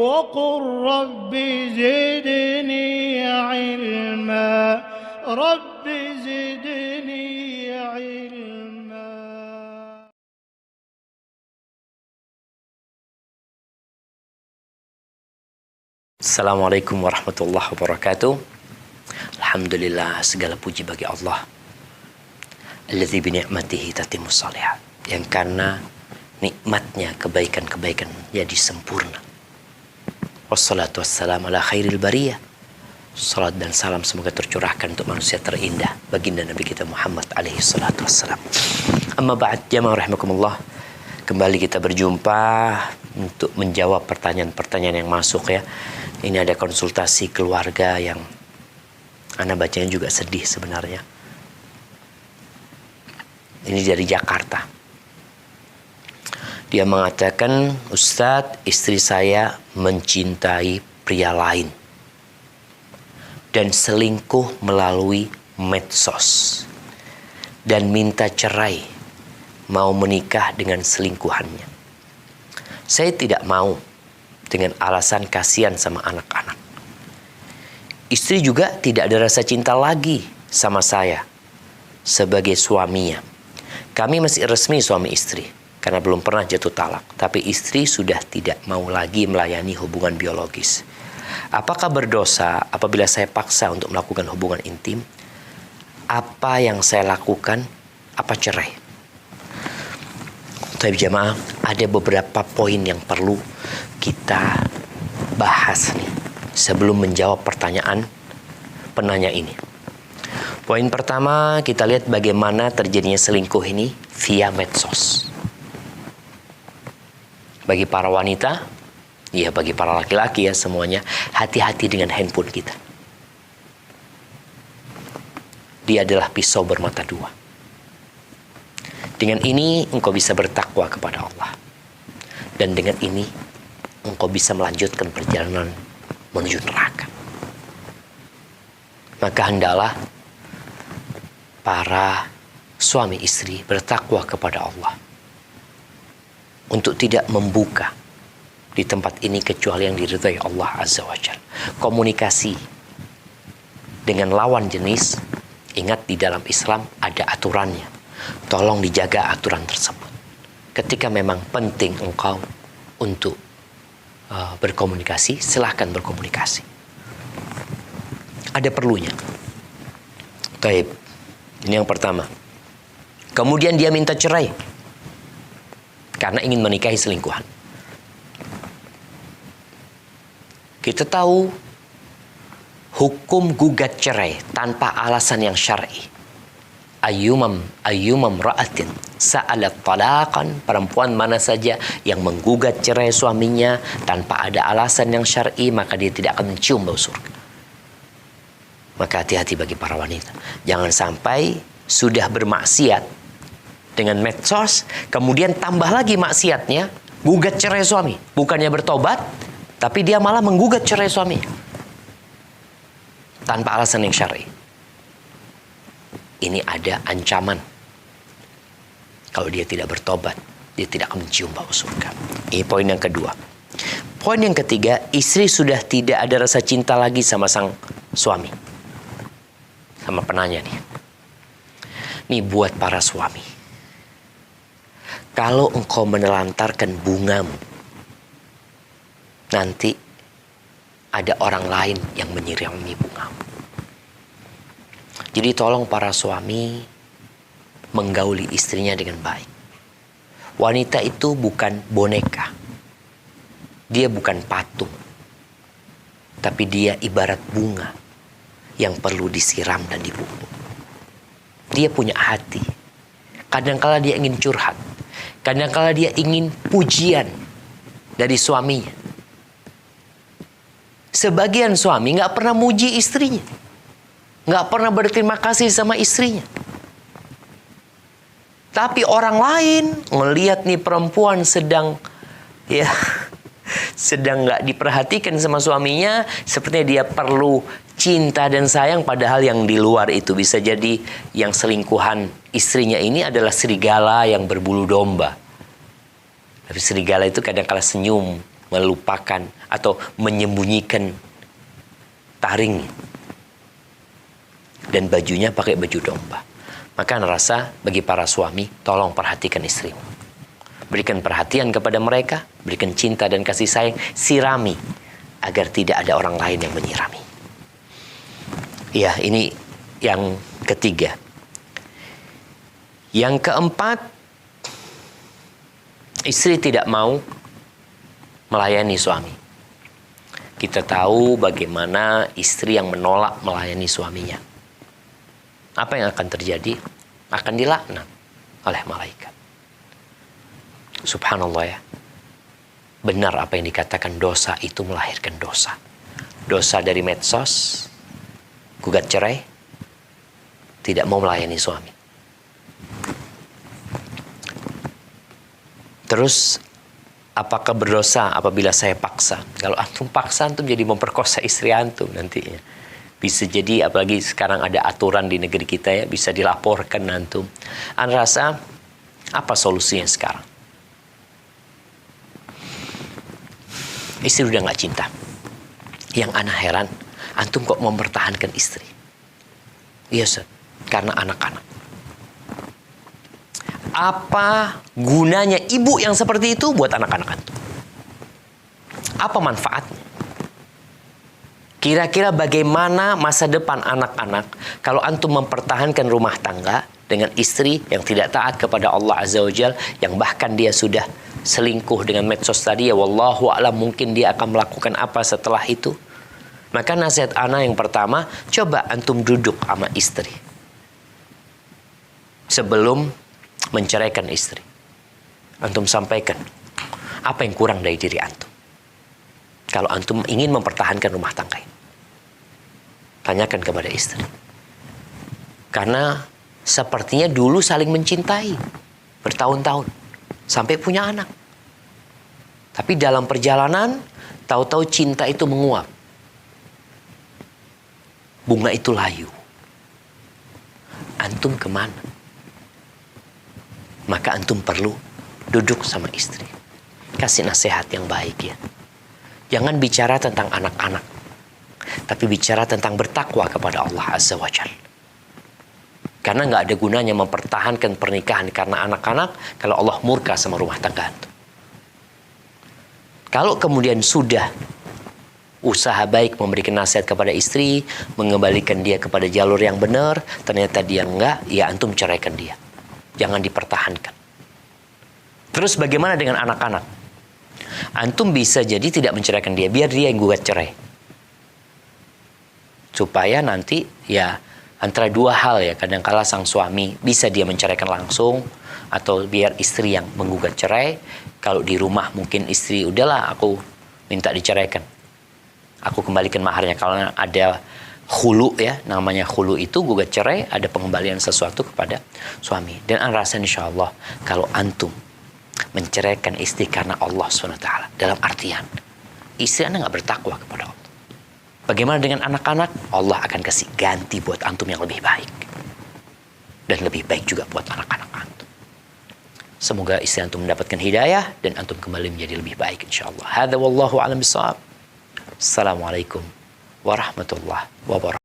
وقل رب زدني علما رب زدني علما. Assalamualaikum warahmatullahi wabarakatuh. Alhamdulillah, segala puji bagi Allah. Alladzi bi ni'matihi tatimmus shalihat. Yang karena nikmatnya kebaikan-kebaikan jadi sempurna. Wassalatu wassalamu ala khairil bariyah. Salat dan salam semoga tercurahkan untuk manusia terindah, baginda Nabi kita Muhammad alaihi salatu wassalam. Amma ba'd, jamaah rahimakumullah. Kembali kita berjumpa untuk menjawab pertanyaan-pertanyaan yang masuk ya. Ini ada konsultasi keluarga yang Ana bacanya juga sedih sebenarnya. Ini dari Jakarta. Dia mengatakan, Ustadz, istri saya mencintai pria lain dan selingkuh melalui medsos dan minta cerai, mau menikah dengan selingkuhannya. Saya tidak mau dengan alasan kasihan sama anak-anak. Istri juga tidak ada rasa cinta lagi sama saya sebagai suaminya. Kami masih resmi suami istri karena belum pernah jatuh talak. Tapi istri sudah tidak mau lagi melayani hubungan biologis. Apakah berdosa apabila saya paksa untuk melakukan hubungan intim? Apa yang saya lakukan? Apa cerai? Tapi jemaah, ada beberapa poin yang perlu kita bahas nih sebelum menjawab pertanyaan penanya ini. Poin pertama, kita lihat bagaimana terjadinya selingkuh ini via medsos. Bagi para wanita, ya bagi para laki-laki ya semuanya, hati-hati dengan handphone kita. Dia adalah pisau bermata dua. Dengan ini engkau bisa bertakwa kepada Allah. Dan dengan ini engkau bisa melanjutkan perjalanan menuju neraka. Maka hendaklah para suami istri bertakwa kepada Allah untuk tidak membuka di tempat ini kecuali yang diridhai Allah Azza wa Jalla. Komunikasi dengan lawan jenis, ingat di dalam Islam ada aturannya. Tolong dijaga aturan tersebut. Ketika memang penting engkau untuk berkomunikasi, silahkan berkomunikasi. Ada perlunya. Baik, ini yang pertama. Kemudian dia minta cerai karena ingin menikahi selingkuhan. Kita tahu hukum gugat cerai tanpa alasan yang syar'i. Ayyumam ra'atin sa'alat talaqan, perempuan mana saja yang menggugat cerai suaminya tanpa ada alasan yang syar'i, maka dia tidak akan mencium bau surga. Maka hati-hati bagi para wanita. Jangan sampai sudah bermaksiat dengan medsos, kemudian tambah lagi maksiatnya, gugat cerai suami. Bukannya bertobat, tapi dia malah menggugat cerai suami tanpa alasan yang syar'i. Ini ada ancaman. Kalau dia tidak bertobat, dia tidak akan mencium bau surga. Ini poin yang kedua. Poin yang ketiga, istri sudah tidak ada rasa cinta lagi sama sang suami. Sama penanya nih. Nih buat para suami. Kalau engkau menelantarkan bungamu, nanti ada orang lain yang menyirami bungamu. Jadi tolong para suami menggauli istrinya dengan baik. Wanita itu bukan boneka. Dia bukan patung. Tapi dia ibarat bunga yang perlu disiram dan dipupuk. Dia punya hati. Kadangkala dia ingin curhat. Kadangkala dia ingin pujian dari suaminya. Sebagian suami gak pernah muji istrinya. Nggak pernah berterima kasih sama istrinya. Tapi orang lain ngelihat nih perempuan sedang nggak diperhatikan sama suaminya, sepertinya dia perlu cinta dan sayang, padahal yang di luar itu bisa jadi yang selingkuhan istrinya ini adalah serigala yang berbulu domba. Tapi serigala itu kadang-kala senyum melupakan atau menyembunyikan taring dan bajunya pakai baju domba. Maka Ana rasa bagi para suami, tolong perhatikan istrimu. Berikan perhatian kepada mereka, berikan cinta dan kasih sayang, sirami agar tidak ada orang lain yang menyirami. Ya, ini yang ketiga. Yang keempat, istri tidak mau melayani suami. Kita tahu bagaimana istri yang menolak melayani suaminya. Apa yang akan terjadi? Akan dilaknat oleh malaikat. Subhanallah ya. Benar apa yang dikatakan, dosa itu melahirkan dosa. Dosa dari medsos, gugat cerai, tidak mau melayani suami. Terus, apakah berdosa apabila saya paksa? Kalau antum paksa, antum jadi memperkosa istri antum nantinya. Bisa jadi, apalagi sekarang ada aturan di negeri kita ya, bisa dilaporkan antum. Ana rasa, apa solusinya sekarang? Istri udah gak cinta. Yang ana heran, antum kok mempertahankan istri? Iya, Ustaz, karena anak-anak. Apa gunanya ibu yang seperti itu buat anak-anak antum? Apa manfaatnya? Kira-kira bagaimana masa depan anak-anak kalau antum mempertahankan rumah tangga dengan istri yang tidak taat kepada Allah Azza wa Jalla, yang bahkan dia sudah selingkuh dengan medsos tadi, ya wallahu a'lam, mungkin dia akan melakukan apa setelah itu. Maka nasihat ana yang pertama, coba antum duduk sama istri sebelum menceraikan istri. Antum sampaikan apa yang kurang dari diri antum kalau antum ingin mempertahankan rumah tangga ini. Tanyakan kepada istri. Karena sepertinya dulu saling mencintai bertahun-tahun sampai punya anak. Tapi dalam perjalanan tahu-tahu cinta itu menguap. Bunga itu layu. Antum kemana? Maka antum perlu duduk sama istri. Kasih nasihat yang baik ya. Jangan bicara tentang anak-anak, tapi bicara tentang bertakwa kepada Allah Azza wa Jalla. Karena nggak ada gunanya mempertahankan pernikahan karena anak-anak kalau Allah murka sama rumah tangga antum. Kalau kemudian sudah usaha baik memberikan nasihat kepada istri, mengembalikan dia kepada jalur yang benar, ternyata dia enggak, ya antum ceraikan dia. Jangan dipertahankan. Terus bagaimana dengan anak-anak? Antum bisa jadi tidak menceraikan dia, biar dia yang gugat cerai. Supaya nanti ya antara dua hal ya, kadangkala sang suami bisa dia menceraikan langsung, atau biar istri yang menggugat cerai. Kalau di rumah mungkin istri, udahlah aku minta diceraikan, aku kembalikan maharnya. Kalau ada khulu ya, namanya khulu itu gugat cerai, ada pengembalian sesuatu kepada suami. Dan ana rasa insyaallah kalau antum menceraikan istri karena Allah SWT, dalam artian istri anda nggak bertakwa kepada Allah, bagaimana dengan anak-anak? Allah akan kasih ganti buat antum yang lebih baik, dan lebih baik juga buat anak-anak antum. Semoga istri antum mendapatkan hidayah dan antum kembali menjadi lebih baik insyaallah. Hadza wallahu a'lam bishawab. Assalamualaikum warahmatullahi wabarakatuh.